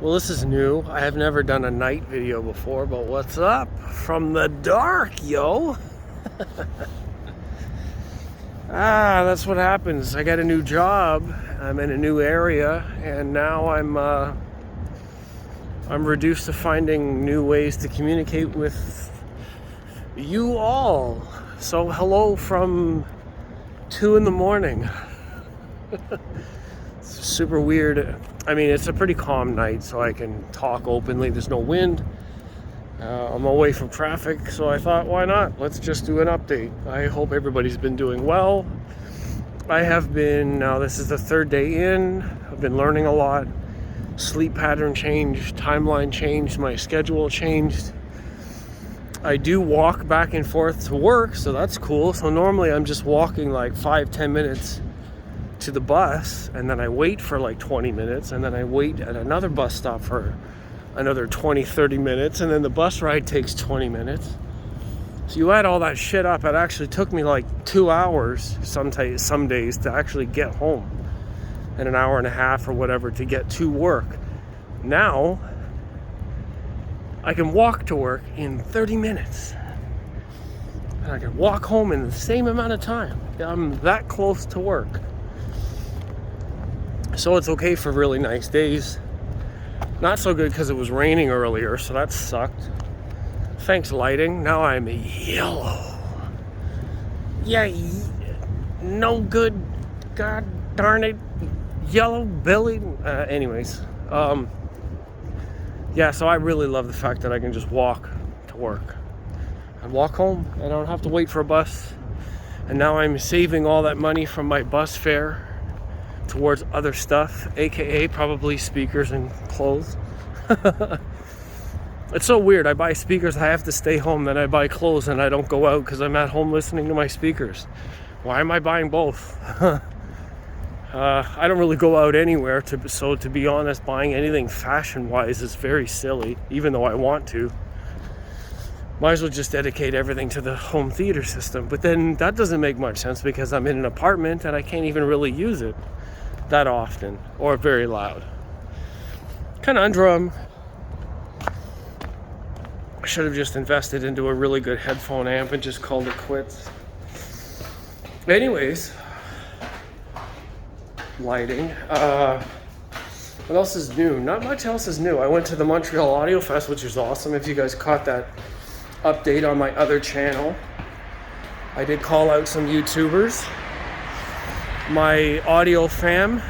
Well, this is new. I have never done a night video before, but what's up? From the dark, yo! That's what happens. I got a new job. I'm in a new area, and now I'm reduced to finding new ways to communicate with you all. So hello from 2 in the morning. It's super weird. I mean, it's a pretty calm night, so I can talk openly. There's no wind. I'm away from traffic, so I thought, why not? Let's just do an update. I hope everybody's been doing well. I have been, now this is the third day in. I've been learning a lot. Sleep pattern changed, timeline changed, my schedule changed. I do walk back and forth to work, so that's cool. So normally I'm just walking like 5-10 minutes to the bus, and then I wait for like 20 minutes, and then I wait at another bus stop for another 20-30 minutes, and then the bus ride takes 20 minutes. So you add all that shit up, it actually took me like 2 hours some days to actually get home, and an hour and a half or whatever to get to work. Now I can walk to work in 30 minutes, and I can walk home in the same amount of time. I'm that close to work. So it's okay for really nice days. Not so good because it was raining earlier, so that sucked. Thanks, lighting. Now I'm yellow. Yeah, no good. God darn it. Yellow belly. Anyways. Yeah, so I really love the fact that I can just walk to work. I walk home. I don't have to wait for a bus. And now I'm saving all that money from my bus fare towards other stuff, aka probably speakers and clothes. It's so weird. I buy speakers, I have to stay home, then I buy clothes and I don't go out because I'm at home listening to my speakers. Why am I buying both? I don't really go out anywhere, so to be honest, buying anything fashion-wise is very silly, even though I want to. Might as well just dedicate everything to the home theater system. But then that doesn't make much sense because I'm in an apartment and I can't even really use it that often, or very loud. Conundrum. I should have just invested into a really good headphone amp and just called it quits. Anyways, lighting. What else is new? Not much else is new. I went to the Montreal Audio Fest, which is awesome. If you guys caught that update on my other channel, I did call out some YouTubers. My audio fam.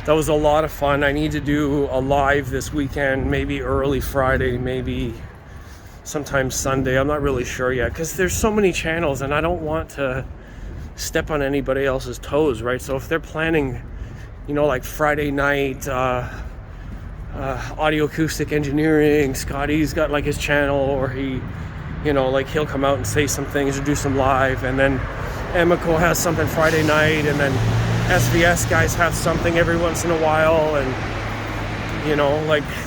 That was a lot of fun. I need to do a live this weekend, maybe early Friday, maybe sometime Sunday. I'm not really sure yet because there's so many channels and I don't want to step on anybody else's toes, right? So if they're planning, like Friday night, audio acoustic engineering, Scotty's got like his channel, or he'll come out and say some things or do some live, and then Emiko has something Friday night, and then SVS guys have something every once in a while, and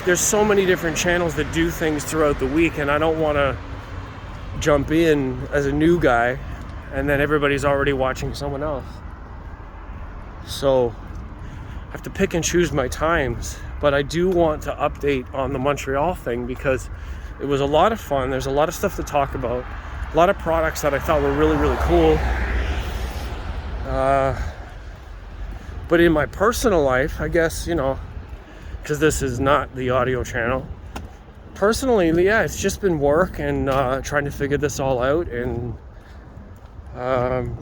there's so many different channels that do things throughout the week, and I don't want to jump in as a new guy and then everybody's already watching someone else. So I have to pick and choose my times, but I do want to update on the Montreal thing because it was a lot of fun. There's a lot of stuff to talk about, a lot of products that I thought were really, really cool. But in my personal life, I guess, because this is not the audio channel, personally, yeah, it's just been work and trying to figure this all out, and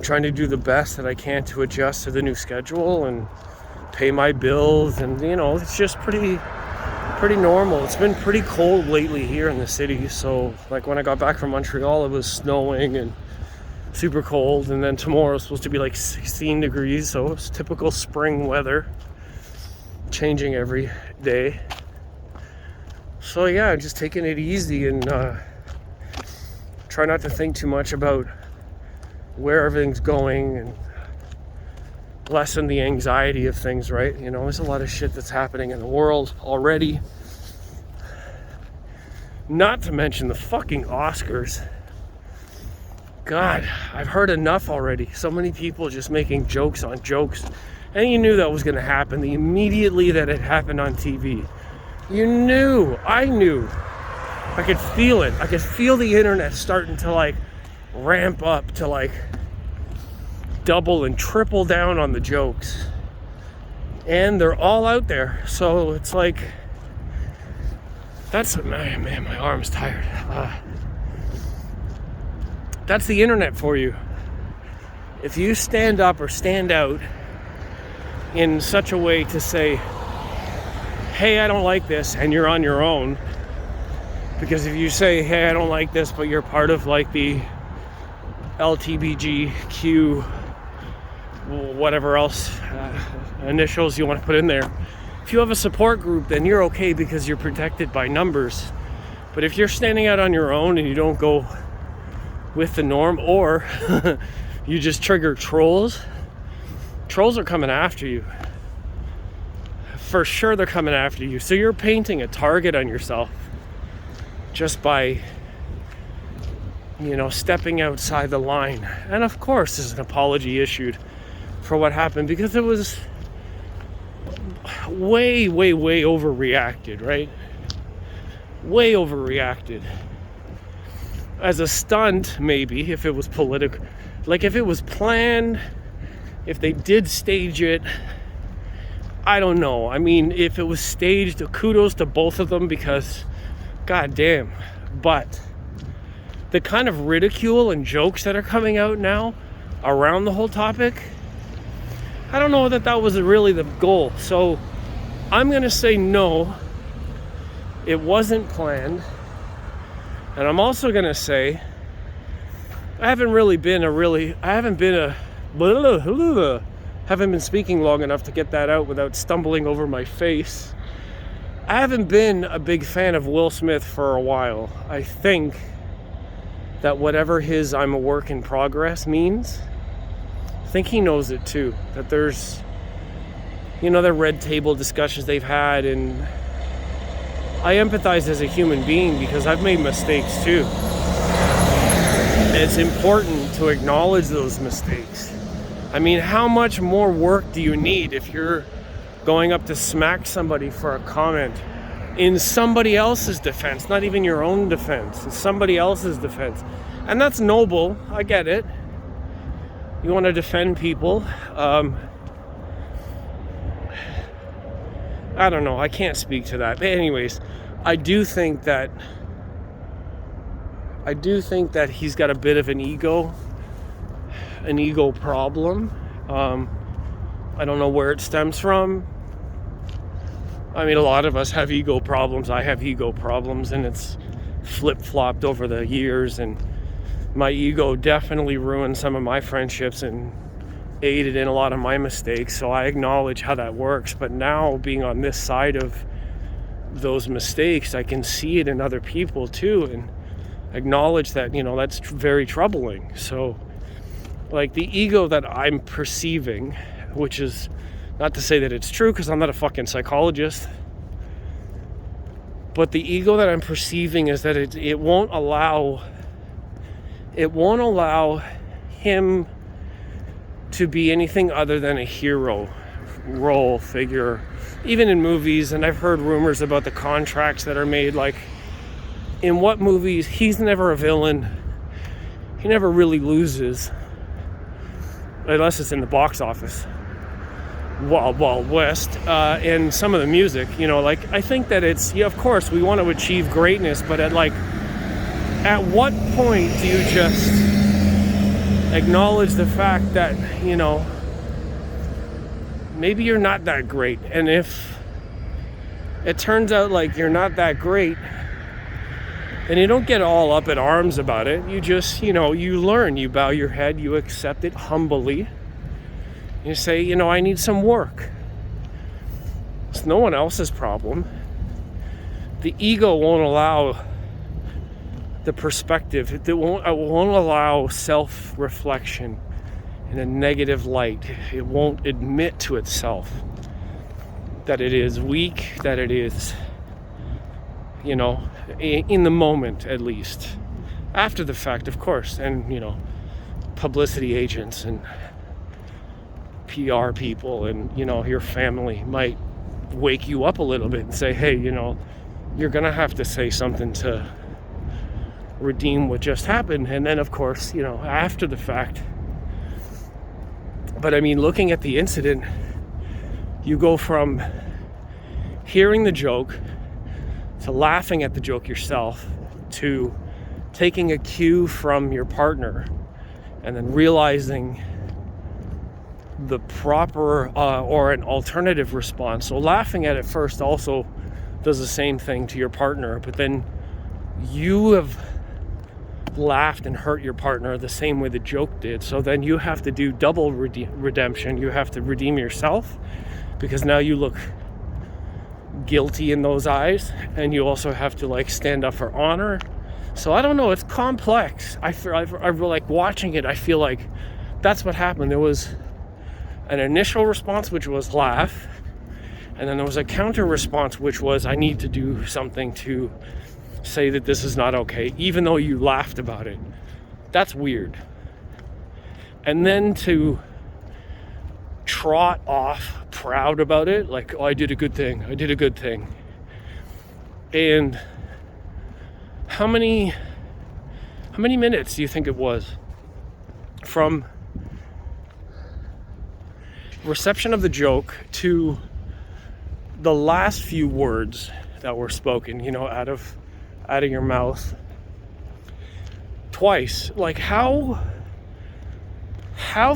trying to do the best that I can to adjust to the new schedule and pay my bills, and it's just pretty normal. It's been pretty cold lately here in the city, so like when I got back from Montreal, it was snowing and super cold, and then tomorrow it's supposed to be like 16 degrees, so it's typical spring weather, changing every day. So yeah, just taking it easy and try not to think too much about where everything's going and lessen the anxiety of things, right? There's a lot of shit that's happening in the world already. Not to mention the fucking Oscars. God, I've heard enough already. So many people just making jokes on jokes And you knew that was going to happen immediately that it happened on TV. You knew. I knew. I could feel it. I could feel the internet starting to like ramp up to like double and triple down on the jokes. And they're all out there. So it's like, that's, man, my arm's tired. That's the internet for you. If you stand up or stand out in such a way to say, hey, I don't like this, and you're on your own, because if you say, hey, I don't like this, but you're part of like the LGBTQ, whatever else initials you want to put in there, if you have a support group, then you're okay because you're protected by numbers. But if you're standing out on your own and you don't go with the norm, or you just trigger trolls are coming after you. For sure they're coming after you. So you're painting a target on yourself just by, stepping outside the line. And of course there's an apology issued for what happened, because it was way overreacted, right? Way overreacted. As a stunt, maybe, if it was political. Like, if it was planned, if they did stage it, I don't know. I mean, if it was staged, kudos to both of them, because, goddamn. But the kind of ridicule and jokes that are coming out now around the whole topic, I don't know that was really the goal. So I'm going to say no, it wasn't planned. And I'm also going to say haven't been speaking long enough to get that out without stumbling over my face. I haven't been a big fan of Will Smith for a while. I think that whatever his I'm a work in progress means, I think he knows it too. That there's, the red table discussions they've had, and I empathize as a human being because I've made mistakes too. It's important to acknowledge those mistakes. I mean, how much more work do you need if you're going up to smack somebody for a comment in somebody else's defense, not even your own defense, it's somebody else's defense? And that's noble, I get it. You want to defend people. I don't know, I can't speak to that. But anyways, I do think that he's got a bit of an ego problem. I don't know where it stems from. I mean, a lot of us have ego problems. I have ego problems, and it's flip-flopped over the years, and my ego definitely ruined some of my friendships and aided in a lot of my mistakes. So I acknowledge how that works. But now, being on this side of those mistakes, I can see it in other people too, and acknowledge that, that's very troubling. So, like, the ego that I'm perceiving, which is not to say that it's true, because I'm not a fucking psychologist, but the ego that I'm perceiving is that it won't allow him to be anything other than a hero role figure, even in movies. And I've heard rumors about the contracts that are made, like, in what movies he's never a villain, he never really loses, unless it's in the box office, Wild West, and some of the music, I think that it's, of course we want to achieve greatness, but at what point do you just acknowledge the fact that, maybe you're not that great? And if it turns out like you're not that great, then you don't get all up in arms about it. You just, you learn, you bow your head, you accept it humbly. You say, I need some work. It's no one else's problem. The ego won't allow the perspective. It won't allow self-reflection in a negative light. It won't admit to itself that it is weak, that it is, in the moment at least. After the fact, of course, and, publicity agents and PR people and, you know, your family might wake you up a little bit and say, hey, you know, you're gonna have to say something to redeem what just happened. And then, of course, you know, after the fact. But I mean, looking at the incident, you go from hearing the joke to laughing at the joke yourself to taking a cue from your partner and then realizing the proper or an alternative response. So laughing at it first also does the same thing to your partner, but then you have laughed and hurt your partner the same way the joke did. So then you have to do double redemption. You have to redeem yourself because now you look guilty in those eyes, and you also have to like stand up for honor. So I don't know, it's complex. I like watching it, I feel like that's what happened. There was an initial response, which was laugh, and then there was a counter response, which was I need to do something to say that this is not okay, even though you laughed about it. That's weird. And then to trot off proud about it, like, oh, I did a good thing. And how many minutes do you think it was from reception of the joke to the last few words that were spoken, you know, out of your mouth twice? Like, how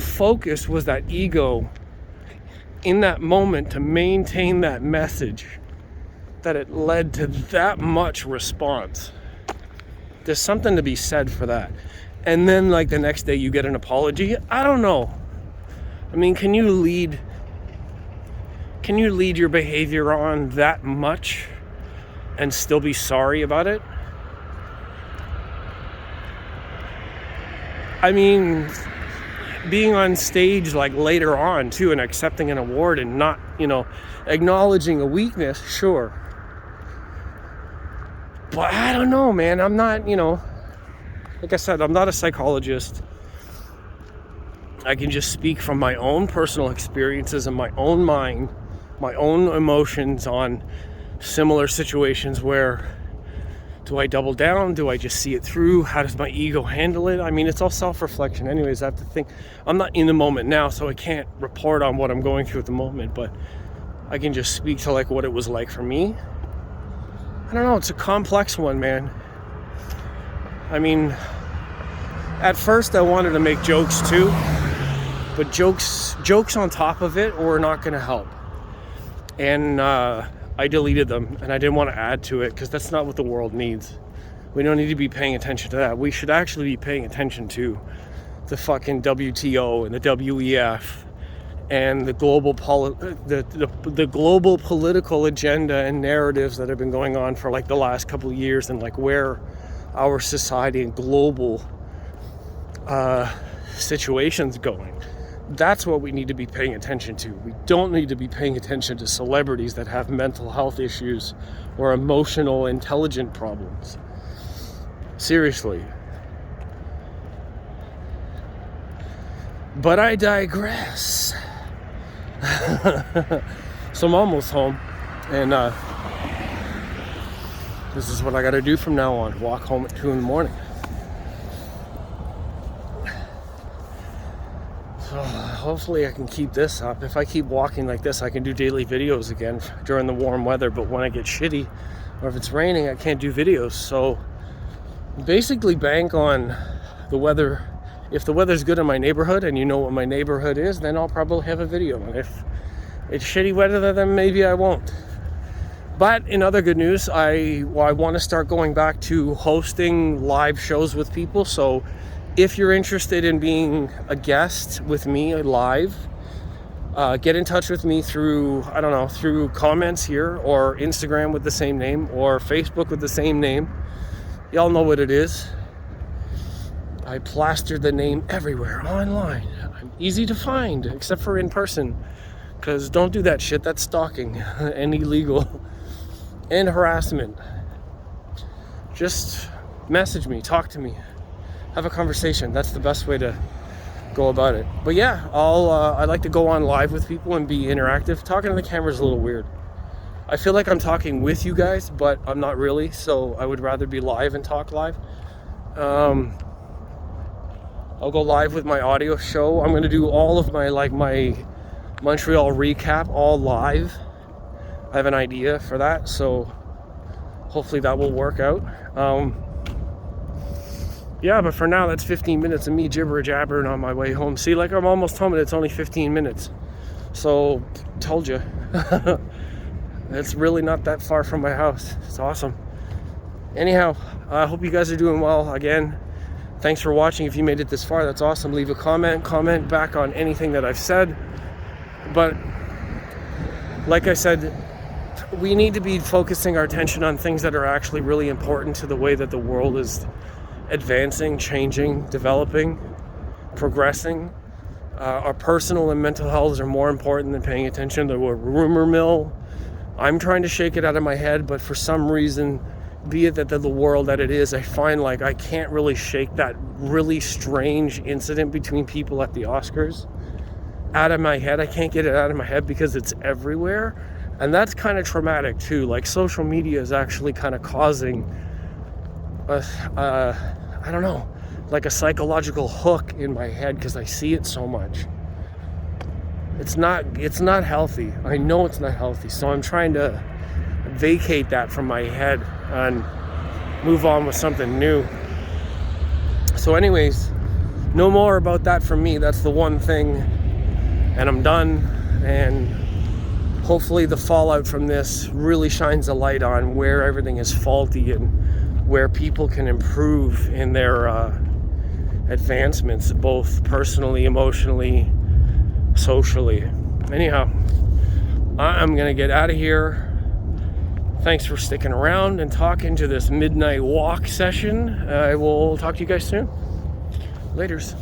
focused was that ego in that moment to maintain that message that it led to that much response? There's something to be said for that. And then like the next day you get an apology. I don't know. I mean, can you lead your behavior on that much and still be sorry about it? I mean, being on stage like later on too and accepting an award and not, you know, acknowledging a weakness, sure. But I don't know, man. I'm not, you know, like I said, I'm not a psychologist. I can just speak from my own personal experiences and my own mind, my own emotions on similar situations where do I double down? Do I just see it through? How does my ego handle it? I mean, it's all self-reflection. Anyways, I have to think. I'm not in the moment now, so I can't report on what I'm going through at the moment, but I can just speak to like what it was like for me. I don't know, it's a complex one, man. I mean, at first I wanted to make jokes too, but jokes on top of it were not going to help. And I deleted them, and I didn't want to add to it because that's not what the world needs. We don't need to be paying attention to that. We should actually be paying attention to the fucking WTO and the WEF and the global the global political agenda and narratives that have been going on for like the last couple of years, and like where our society and global situation's going. That's what we need to be paying attention to. We don't need to be paying attention to celebrities that have mental health issues or emotional intelligent problems. Seriously. But I digress. So I'm almost home, and this is what I gotta do from now on. Walk home at 2 a.m. So hopefully I can keep this up. If I keep walking like this, I can do daily videos again during the warm weather. But when I get shitty, or if it's raining, I can't do videos. So basically bank on the weather. If the weather's good in my neighborhood and you know what my neighborhood is, then I'll probably have a video. And if it's shitty weather, then maybe I won't. But in other good news, I want to start going back to hosting live shows with people. So if you're interested in being a guest with me live, get in touch with me through, through comments here, or Instagram with the same name, or Facebook with the same name. Y'all know what it is. I plastered the name everywhere online. I'm easy to find, except for in person. Because don't do that shit. That's stalking and illegal and harassment. Just message me, talk to me, have a conversation. That's the best way to go about it. But yeah, I like to go on live with people and be interactive. Talking to the camera is a little weird. I feel like I'm talking with you guys, but I'm not really, so I would rather be live and talk live. I'll go live with my audio show. I'm gonna do all of my Montreal recap all live. I have an idea for that, so hopefully that will work out. Yeah, but for now, that's 15 minutes of me jibber-jabbering on my way home. See, like, I'm almost home and it's only 15 minutes. So, told you. It's really not that far from my house. It's awesome. Anyhow, I hope you guys are doing well. Again, thanks for watching. If you made it this far, that's awesome. Leave a comment back on anything that I've said. But like I said, we need to be focusing our attention on things that are actually really important to the way that the world is advancing, changing, developing, progressing. Our personal and mental health are more important than paying attention to a rumor mill. I'm trying to shake it out of my head, but for some reason, be it that the world that it is, I find like I can't really shake that really strange incident between people at the Oscars out of my head. I can't get it out of my head because it's everywhere. And that's kind of traumatic too. Like, social media is actually kind of causing I don't know, like a psychological hook in my head because I see it so much. It's not healthy. I know it's not healthy. So I'm trying to vacate that from my head and move on with something new. So anyways, no more about that from me. That's the one thing. And I'm done. And hopefully the fallout from this really shines a light on where everything is faulty and where people can improve in their advancements, both personally, emotionally, socially. Anyhow, I'm gonna get out of here. Thanks for sticking around and talking to this midnight walk session. I will talk to you guys soon. Laters.